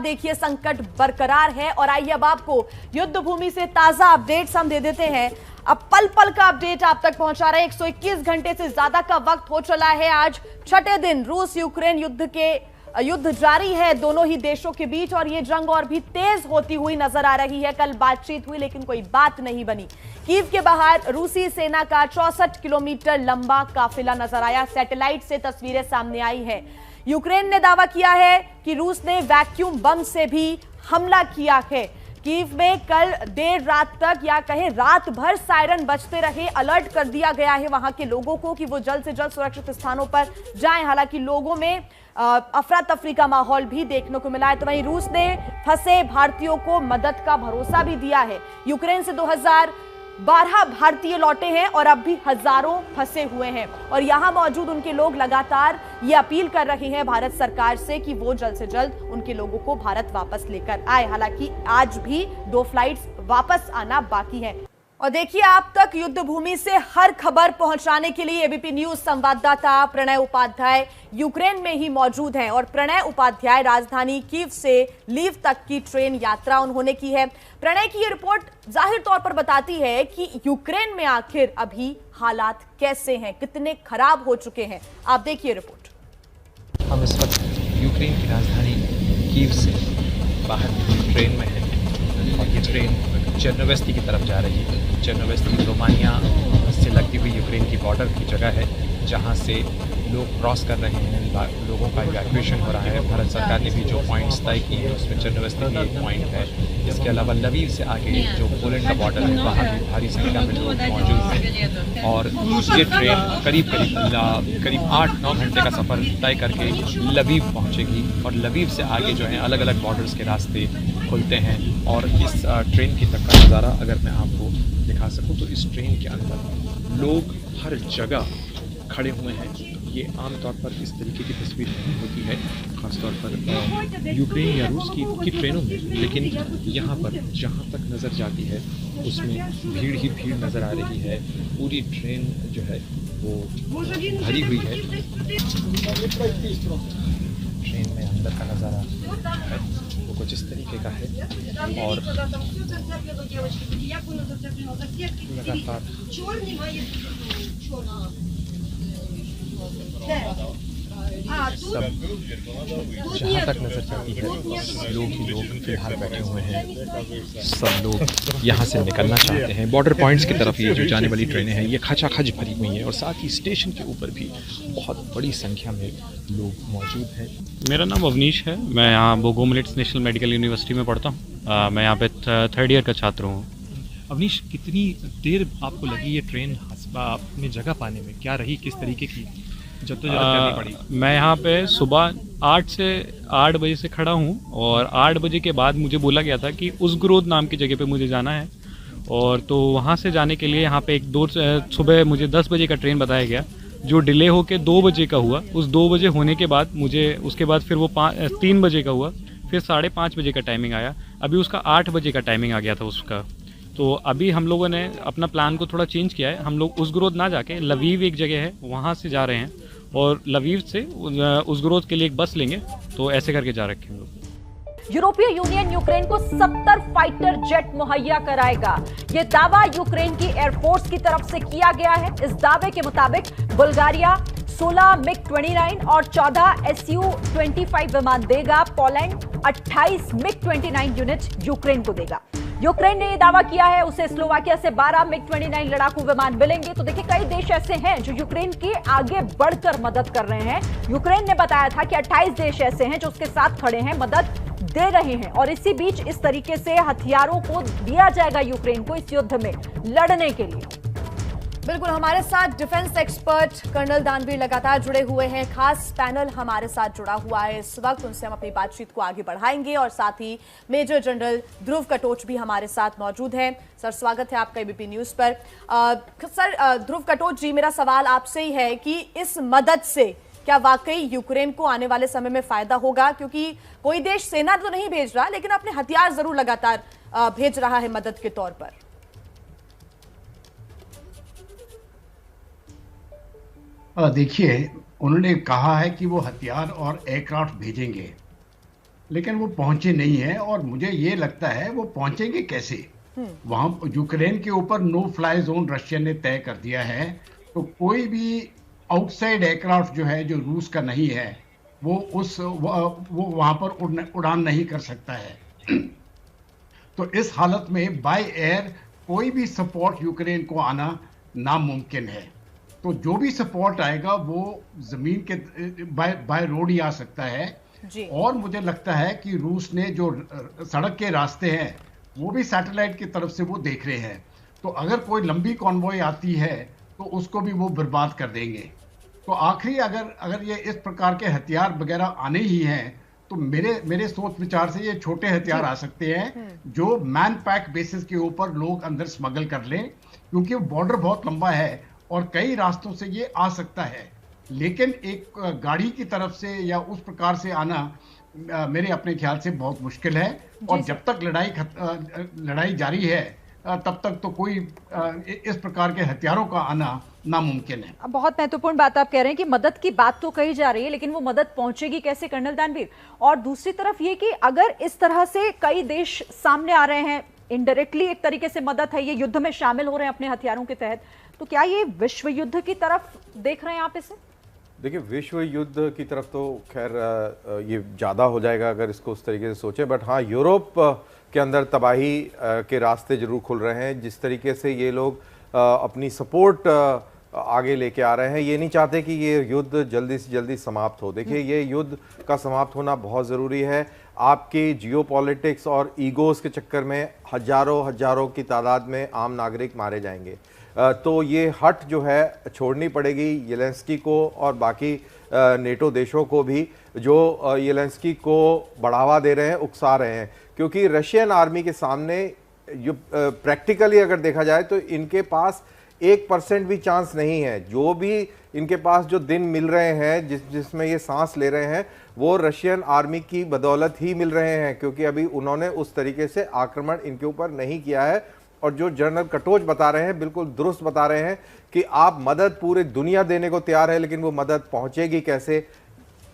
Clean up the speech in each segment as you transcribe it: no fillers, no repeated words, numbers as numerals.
देखिए संकट बरकरार है। और आइए अब आपको युद्ध भूमि से ताजा अपडेट्स हम दे देते हैं। अब पल पल का अपडेट आप तक पहुंचा रहे हैं। 121 घंटे से ज्यादा का वक्त हो चला है। आज छठे दिन रूस यूक्रेन युद्ध जारी है दोनों ही देशों के बीच, और ये जंग और भी तेज होती हुई नजर आ रही है। कल बातचीत हुई लेकिन कोई बात नहीं बनी। कीव के बाहर रूसी सेना का 64 किलोमीटर लंबा काफिला नजर आया। सैटेलाइट से तस्वीरें सामने आई है। यूक्रेन ने दावा किया है कि रूस ने वैक्यूम बम से भी हमला किया है। कीव में कल देर रात तक या कहें रात भर सायरन बजते रहे। अलर्ट कर दिया गया है वहां के लोगों को कि वो जल्द से जल्द सुरक्षित स्थानों पर जाएं। हालांकि लोगों में अफरा तफरी का माहौल भी देखने को मिला है। तो वहीं रूस ने फंसे भारतीयों को मदद का भरोसा भी दिया है। यूक्रेन से 2012 भारतीय लौटे हैं और अब भी हजारों फंसे हुए हैं। और यहां मौजूद उनके लोग लगातार ये अपील कर रहे हैं भारत सरकार से कि वो जल्द से जल्द उनके लोगों को भारत वापस लेकर आए। हालांकि आज भी 2 फ्लाइट्स वापस आना बाकी है। और देखिए आप तक युद्ध भूमि से हर खबर पहुंचाने के लिए एबीपी न्यूज संवाददाता प्रणय उपाध्याय यूक्रेन में ही मौजूद हैं। और प्रणय उपाध्याय, राजधानी कीव से लीव तक की ट्रेन यात्रा उन्होंने की है। प्रणय की ये रिपोर्ट जाहिर तौर पर बताती है कि यूक्रेन में आखिर अभी हालात कैसे हैं, कितने खराब हो चुके हैं। आप देखिए रिपोर्ट। हम इस वक्त यूक्रेन की राजधानी कीव से बाहर निकली ट्रेन में हैं और ये ट्रेन चेर्नोवेस्ती की तरफ जा रही है। चेर्नोवेस्ती रोमानिया से लगती हुई यूक्रेन की बॉर्डर की जगह है जहाँ से लोग क्रॉस कर रहे हैं। लोगों का इवैक्यूएशन हो रहा है। भारत सरकार ने भी जो पॉइंट्स तय किए हैं उसमें चेर्नोवेस्ती भी एक पॉइंट है। इसके अलावा लवीव से आगे जो पोलैंड का बॉर्डर है वहाँ भी भारी संख्या में लोग मौजूद हैं। और ये ट्रेन करीब 8-9 घंटे का सफ़र तय करके लवीव पहुँचेगी और लवीव से आगे जो है अलग अलग बॉर्डर्स के रास्ते खुलते हैं। और इस ट्रेन की तक का नज़ारा अगर मैं आपको दिखा सकूँ तो इस ट्रेन के अंदर लोग हर जगह खड़े हुए हैं। ये आमतौर पर इस तरीके की तस्वीर नहीं होती है, ख़ासतौर पर यूक्रेन या रूस की ट्रेनों में। लेकिन यहाँ पर जहाँ तक नज़र जाती है उसमें भीड़ ही भीड़ नज़र आ रही है। पूरी ट्रेन जो है वो भरी हुई है। ट्रेन में अंदर का नज़ारा है वो कुछ इस तरीके का है। और लगातार सब जहाँ तक नज़र जाती है लोग ही लोग फिलहाल बैठे हुए हैं। सब लोग यहाँ से निकलना चाहते हैं। बॉर्डर पॉइंट्स की तरफ ये जो जाने वाली ट्रेनें हैं ये खचाखच भरी हुई हैं और साथ ही स्टेशन के ऊपर भी बहुत बड़ी संख्या में लोग मौजूद हैं। मेरा नाम अवनीश है। मैं यहाँ बोगो मिलिट्स नेशनल मेडिकल यूनिवर्सिटी में पढ़ता हूँ। मैं यहाँ पे 3rd ईयर का छात्र हूँ। अवनीश, कितनी देर आपको लगी ये ट्रेन अपनी जगह पाने में? क्या रही, किस तरीके की जद्दोजहद करनी पड़ी? मैं यहाँ पे सुबह 8 बजे से खड़ा हूँ और 8 बजे के बाद मुझे बोला गया था कि उज़्गोरोद नाम की जगह पे मुझे जाना है। और तो वहाँ से जाने के लिए यहाँ पे सुबह मुझे 10 बजे का ट्रेन बताया गया जो डिले होके 2 बजे का हुआ। उस 2 बजे होने के बाद मुझे उसके बाद फिर वो 3 बजे का हुआ, फिर 5:30 बजे का टाइमिंग आया। अभी उसका 8 बजे का टाइमिंग आ गया था उसका। तो अभी हम लोगों ने अपना प्लान को थोड़ा चेंज किया है। हम लोग उज़्गोरोद ना जाके लवीव एक जगह है वहाँ से जा रहे हैं और लवीव से उज़्गोरोद के लिए एक बस लेंगे। तो ऐसे करके जा रखे हैं लोग। यूरोपीय यूनियन यूक्रेन को 70 फाइटर जेट मुहैया कराएगा। यह दावा यूक्रेन की एयरफोर्स की तरफ से किया गया है। इस दावे के मुताबिक बुल्गारिया 16 मिग-29 और 14 Su-25 विमान देगा। पोलैंड 28 मिग-29 यूनिट यूक्रेन को देगा। यूक्रेन ने यह दावा किया है उसे स्लोवाकिया से 12 मिग-29 लड़ाकू विमान मिलेंगे। तो देखिए कई देश ऐसे हैं जो यूक्रेन की आगे बढ़कर मदद कर रहे हैं। यूक्रेन ने बताया था कि 28 देश ऐसे हैं जो उसके साथ खड़े हैं, मदद दे रहे हैं। और इसी बीच इस तरीके से हथियारों को दिया जाएगा यूक्रेन को इस युद्ध में लड़ने के लिए। बिल्कुल, हमारे साथ डिफेंस एक्सपर्ट कर्नल दानवीर लगातार जुड़े हुए हैं। खास पैनल हमारे साथ जुड़ा हुआ है इस वक्त, उनसे हम अपनी बातचीत को आगे बढ़ाएंगे। और साथ ही मेजर जनरल ध्रुव कटोच भी हमारे साथ मौजूद हैं। सर, स्वागत है आपका एबीपी न्यूज पर। सर, ध्रुव कटोच जी, मेरा सवाल आपसे ही है कि इस मदद से क्या वाकई यूक्रेन को आने वाले समय में फायदा होगा? क्योंकि कोई देश सेना तो नहीं भेज रहा लेकिन अपने हथियार जरूर लगातार भेज रहा है मदद के तौर पर। देखिए, उन्होंने कहा है कि वो हथियार और एयरक्राफ्ट भेजेंगे, लेकिन वो पहुंचे नहीं है, और मुझे ये लगता है वो पहुंचेंगे कैसे। वहां यूक्रेन के ऊपर नो फ्लाई जोन रशिया ने तय कर दिया है, तो कोई भी आउटसाइड एयरक्राफ्ट जो है, जो रूस का नहीं है, वो वहां पर उड़ान नहीं कर सकता है। तो इस हालत में बाय एयर कोई भी सपोर्ट यूक्रेन को आना नामुमकिन है। तो जो भी सपोर्ट आएगा वो जमीन के बाय रोड ही आ सकता है जी। और मुझे लगता है कि रूस ने जो सड़क के रास्ते हैं वो भी सैटेलाइट की तरफ से वो देख रहे हैं। तो अगर कोई लंबी कॉन्वॉय आती है तो उसको भी वो बर्बाद कर देंगे। तो आखिरी अगर ये इस प्रकार के हथियार वगैरह आने ही हैं, तो मेरे सोच विचार से ये छोटे हथियार आ सकते हैं जो मैन पैक बेसिस के ऊपर लोग अंदर स्मगल कर लें, क्योंकि बॉर्डर बहुत लंबा है और कई रास्तों से ये आ सकता है। लेकिन एक गाड़ी की तरफ से या उस प्रकार से आना मेरे अपने ख्याल से बहुत मुश्किल है। और जब तक लड़ाई जारी है तब तक तो कोई इस प्रकार के हथियारों का आना नामुमकिन है। अब बहुत महत्वपूर्ण बात आप कह रहे हैं कि मदद की बात तो कही जा रही है, लेकिन वो मदद पहुंचेगी कैसे, कर्नल दानवीर? और दूसरी तरफ ये कि अगर इस तरह से कई देश सामने आ रहे हैं, इनडायरेक्टली एक तरीके से मदद है, ये युद्ध में शामिल हो रहे हैं अपने हथियारों के तहत, तो क्या ये विश्व युद्ध की तरफ देख रहे हैं आप इसे? देखिए, विश्व युद्ध की तरफ तो खैर ये ज़्यादा हो जाएगा अगर इसको उस तरीके से सोचें, बट हाँ, यूरोप के अंदर तबाही के रास्ते जरूर खुल रहे हैं। जिस तरीके से ये लोग अपनी सपोर्ट आगे लेके आ रहे हैं, ये नहीं चाहते कि ये युद्ध जल्दी से जल्दी समाप्त हो। देखिए, ये युद्ध का समाप्त होना बहुत ज़रूरी है। आपके जियोपॉलिटिक्स और ईगोज़ के चक्कर में हजारों की तादाद में आम नागरिक मारे जाएंगे। तो ये हट जो है छोड़नी पड़ेगी येलेंस्की को और बाकी नेटो देशों को भी, जो येलेंस्की को बढ़ावा दे रहे हैं, उकसा रहे हैं। क्योंकि रशियन आर्मी के सामने प्रैक्टिकली अगर देखा जाए तो इनके पास 1% भी चांस नहीं है। जो भी इनके पास जो दिन मिल रहे हैं, जिसमें ये सांस ले रहे हैं, वो रशियन आर्मी की बदौलत ही मिल रहे हैं, क्योंकि अभी उन्होंने उस तरीके से आक्रमण इनके ऊपर नहीं किया है। और जो जनरल कटोच बता रहे हैं, बिल्कुल दुरुस्त बता रहे हैं कि आप मदद पूरे दुनिया देने को तैयार है, लेकिन वो मदद पहुंचेगी कैसे,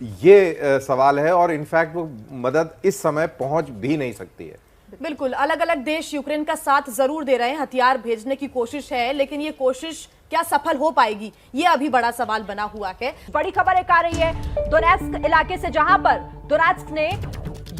ये सवाल है। और इनफैक्ट वो मदद इस समय पहुंच भी नहीं सकती है। बिल्कुल, अलग अलग देश यूक्रेन का साथ जरूर दे रहे हैं, हथियार भेजने की कोशिश है, लेकिन ये कोशिश क्या सफल हो पाएगी, ये अभी बड़ा सवाल बना हुआ है। बड़ी खबर एक आ रही है दोनेत्स्क इलाके से, जहां पर दोनेत्स्क ने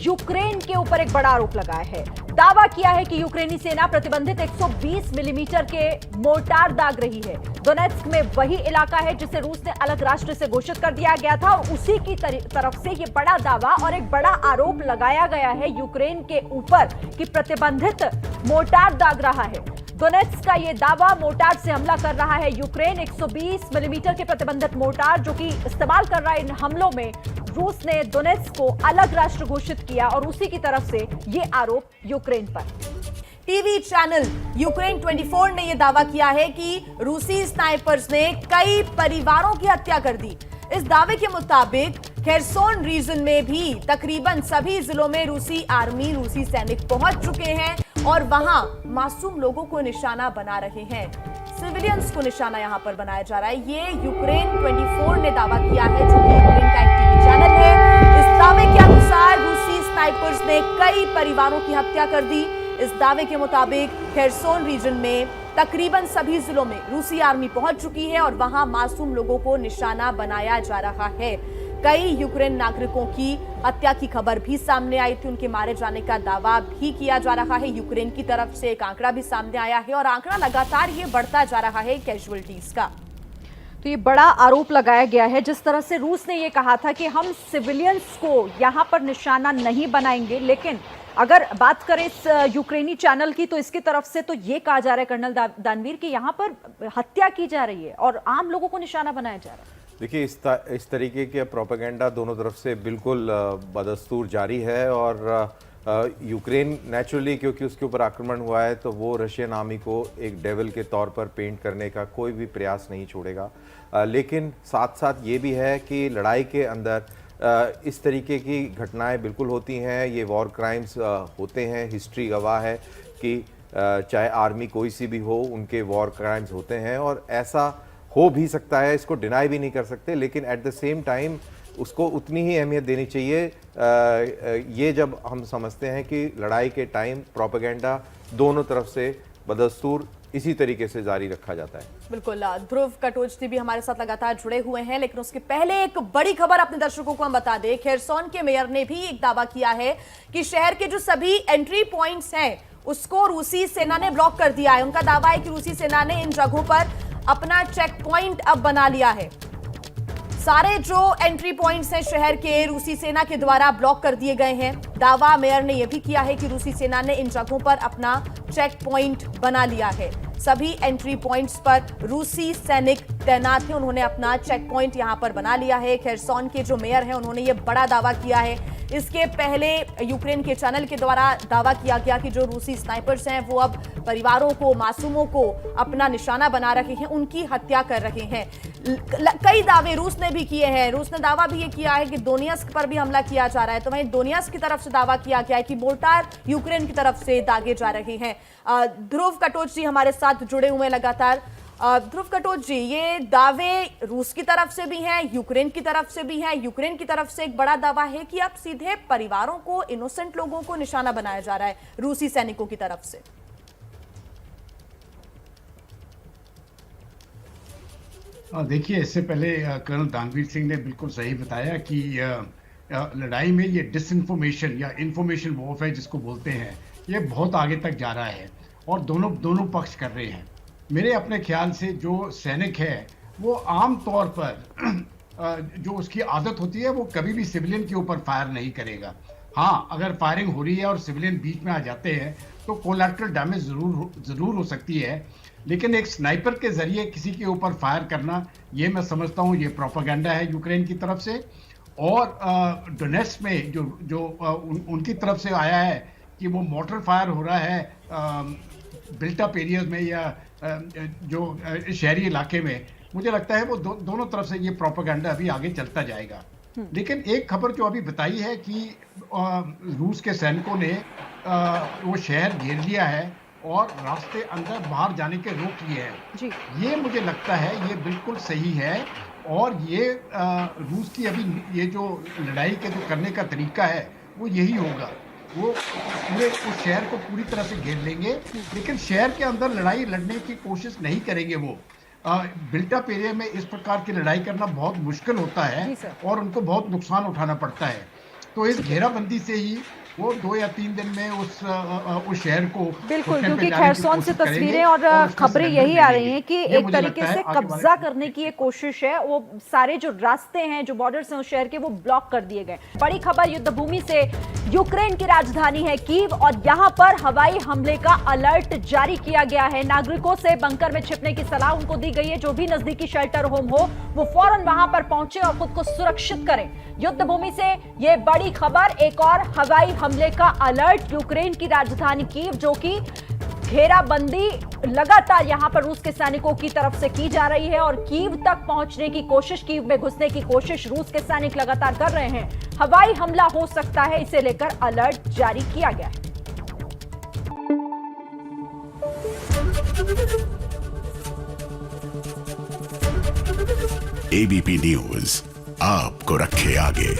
यूक्रेन के ऊपर एक बड़ा आरोप लगाया है। दावा किया है कि यूक्रेनी सेना प्रतिबंधित 120 मिलीमीटर के मोर्टार दाग रही है। दोनेत्स्क में वही इलाका है जिसे रूस ने अलग राष्ट्र से घोषित कर दिया गया था, और उसी की तरफ से ये बड़ा दावा और एक बड़ा आरोप लगाया गया है यूक्रेन के ऊपर कि प्रतिबंधित मोर्टार दाग रहा है। दोनेत्स्क का ये दावा, मोर्टार से हमला कर रहा है यूक्रेन, 120 मिलीमीटर के प्रतिबंधित मोर्टार जो कि इस्तेमाल कर रहा है इन हमलों में। रूस ने दोनेत्स्क को अलग राष्ट्र घोषित किया और उसी की तरफ से ये आरोप यूक्रेन पर। टीवी चैनल यूक्रेन 24 ने यह दावा किया है कि रूसी स्नाइपर्स ने कई परिवारों की हत्या कर दी। इस दावे के मुताबिक खेरसोन रीजन में भी तकरीबन सभी जिलों में रूसी आर्मी, रूसी सैनिक पहुंच चुके हैं और वहां मासूम लोगों को निशाना बना रहे हैं। सिविलियंस को निशाना यहां पर बनाया जा रहा है। ये यूक्रेन 24 ने दावा किया है, जो कि यूक्रेन का एक टीवी चैनल है। इस दावे के अनुसार रूसी स्नाइपर्स ने कई परिवारों की हत्या कर दी। इस दावे के मुताबिक खेरसोन रीजन में तकरीबन सभी जिलों में रूसी आर्मी पहुंच चुकी है और वहां मासूम लोगों को निशाना बनाया जा रहा है। कई यूक्रेन नागरिकों की हत्या की खबर भी सामने आई थी, उनके मारे जाने का दावा भी किया जा रहा है। यूक्रेन की तरफ से एक आंकड़ा भी सामने आया है और आंकड़ा लगातार ये बढ़ता जा रहा है कैजुअल्टीज का। तो ये बड़ा आरोप लगाया गया है। जिस तरह से रूस ने ये कहा था कि हम सिविलियंस को यहाँ पर निशाना नहीं बनाएंगे, लेकिन अगर बात करें इस यूक्रेनी चैनल की, तो इसकी तरफ से तो ये कहा जा रहा है कर्नल दानवीर कि यहाँ पर हत्या की जा रही है और आम लोगों को निशाना बनाया जा रहा है। देखिए, इस तरीके के प्रोपेगेंडा दोनों तरफ से बिल्कुल बदस्तूर जारी है। और यूक्रेन नेचुरली, क्योंकि उसके ऊपर आक्रमण हुआ है, तो वो रशियन आर्मी को एक डेविल के तौर पर पेंट करने का कोई भी प्रयास नहीं छोड़ेगा। लेकिन साथ साथ ये भी है कि लड़ाई के अंदर इस तरीके की घटनाएं बिल्कुल होती हैं। ये वॉर क्राइम्स होते हैं। हिस्ट्री गवाह है कि चाहे आर्मी कोई सी भी हो, उनके वॉर क्राइम्स होते हैं और ऐसा हो भी सकता है, इसको डिनाई भी नहीं कर सकते। लेकिन एट द सेम टाइम उसको उतनी ही अहमियत देनी चाहिए। ये जब हम समझते हैं कि लड़ाई के टाइम प्रोपेगेंडा दोनों तरफ से बदस्तूर इसी तरीके से जारी रखा जाता है। बिल्कुल, ध्रुव कटोच भी हमारे साथ लगातार जुड़े हुए हैं, लेकिन उसके पहले एक बड़ी खबर अपने दर्शकों को हम बता दें। खेरसौन के मेयर ने भी एक दावा किया है कि शहर के जो सभी एंट्री पॉइंट्स हैं उसको रूसी सेना ने ब्लॉक कर दिया है। उनका दावा है कि रूसी सेना ने इन जगहों पर अपना चेक पॉइंट अब बना लिया है। सारे जो एंट्री पॉइंट्स हैं शहर के रूसी सेना के द्वारा ब्लॉक कर दिए गए हैं। दावा मेयर ने यह भी किया है कि रूसी सेना ने इन जगहों पर अपना चेक पॉइंट बना लिया है। सभी एंट्री पॉइंट्स पर रूसी सैनिक तैनात हैं, उन्होंने अपना चेक पॉइंट यहां पर बना लिया है। खेरसौन के जो मेयर हैं उन्होंने ये बड़ा दावा किया है। इसके पहले यूक्रेन के चैनल के द्वारा दावा किया गया कि जो रूसी स्नाइपर्स हैं वो अब परिवारों को, मासूमों को अपना निशाना बना रहे हैं, उनकी हत्या कर रहे हैं। कई दावे रूस ने भी किए हैं। रूस ने दावा भी ये किया है कि दोनियस्क पर भी हमला किया जा रहा है, तो वहीं दोनियस्क की तरफ से दावा किया गया है कि मोर्टार यूक्रेन की तरफ से दागे जा रहे हैं। ध्रुव कटोच जी हमारे साथ जुड़े हुए हैं लगातार। ध्रुव कटोच जी, ये दावे रूस की तरफ से भी हैं, यूक्रेन की तरफ से भी हैं। यूक्रेन की तरफ से एक बड़ा दावा है कि अब सीधे परिवारों को, इनोसेंट लोगों को निशाना बनाया जा रहा है रूसी सैनिकों की तरफ से। देखिए, इससे पहले कर्नल दानवीर सिंह ने बिल्कुल सही बताया कि लड़ाई में ये डिसइंफॉर्मेशन या इंफॉर्मेशन वॉरफेयर जिसको बोलते हैं, ये बहुत आगे तक जा रहा है और दोनों पक्ष कर रहे हैं। मेरे अपने ख्याल से जो सैनिक है वो आम तौर पर जो उसकी आदत होती है वो कभी भी सिविलियन के ऊपर फायर नहीं करेगा। हाँ, अगर फायरिंग हो रही है और सिविलियन बीच में आ जाते हैं तो कोलैटरल डैमेज जरूर हो सकती है, लेकिन एक स्नाइपर के जरिए किसी के ऊपर फायर करना, ये मैं समझता हूँ ये प्रोपेगेंडा है यूक्रेन की तरफ से। और डोनेट्स्क में जो उनकी तरफ से आया है कि वो मोटर फायर हो रहा है बिल्टअप एरियाज में या जो शहरी इलाके में, मुझे लगता है वो दोनों तरफ से ये प्रोपेगेंडा अभी आगे चलता जाएगा। लेकिन एक खबर जो अभी बताई है कि रूस के सैनिकों ने वो शहर घेर लिया है और रास्ते अंदर बाहर जाने के रोक लिए हैं, ये मुझे लगता है ये बिल्कुल सही है। और ये रूस की अभी ये जो लड़ाई के जो करने का तरीका है वो यही होगा, वो पूरे उस शहर को पूरी तरह से घेर लेंगे, लेकिन शहर के अंदर लड़ाई लड़ने की कोशिश नहीं करेंगे। वो बिल्टअप एरिया में इस प्रकार की लड़ाई करना बहुत मुश्किल होता है और उनको बहुत नुकसान उठाना पड़ता है। तो इस घेराबंदी से ही वो 2 या 3 दिन में उस शहर को, बिल्कुल, क्योंकि खेरसौन से तस्वीरें और खबरें यही आ रही हैं कि एक तरीके से कब्जा करने की ये कोशिश है। वो सारे जो रास्ते हैं, जो बॉर्डर्स हैं उस शहर के, वो ब्लॉक कर दिए गए। बड़ी खबर युद्ध भूमि से, यूक्रेन की राजधानी है कीव और यहां पर हवाई हमले का अलर्ट जारी किया गया है। नागरिकों से बंकर में छिपने की सलाह उनको दी गई है। जो भी नजदीकी शेल्टर होम हो वो फौरन वहां पर पहुंचे और खुद को सुरक्षित करें। युद्ध भूमि से ये बड़ी खबर, एक और हवाई हमले का अलर्ट यूक्रेन की राजधानी कीव, जो कि घेराबंदी लगातार यहां पर रूस के सैनिकों की तरफ से की जा रही है और कीव तक पहुंचने की कोशिश, कीव में घुसने की कोशिश रूस के सैनिक लगातार कर रहे हैं। हवाई हमला हो सकता है, इसे लेकर अलर्ट जारी किया गया है। एबीपी न्यूज आपको रखे आगे।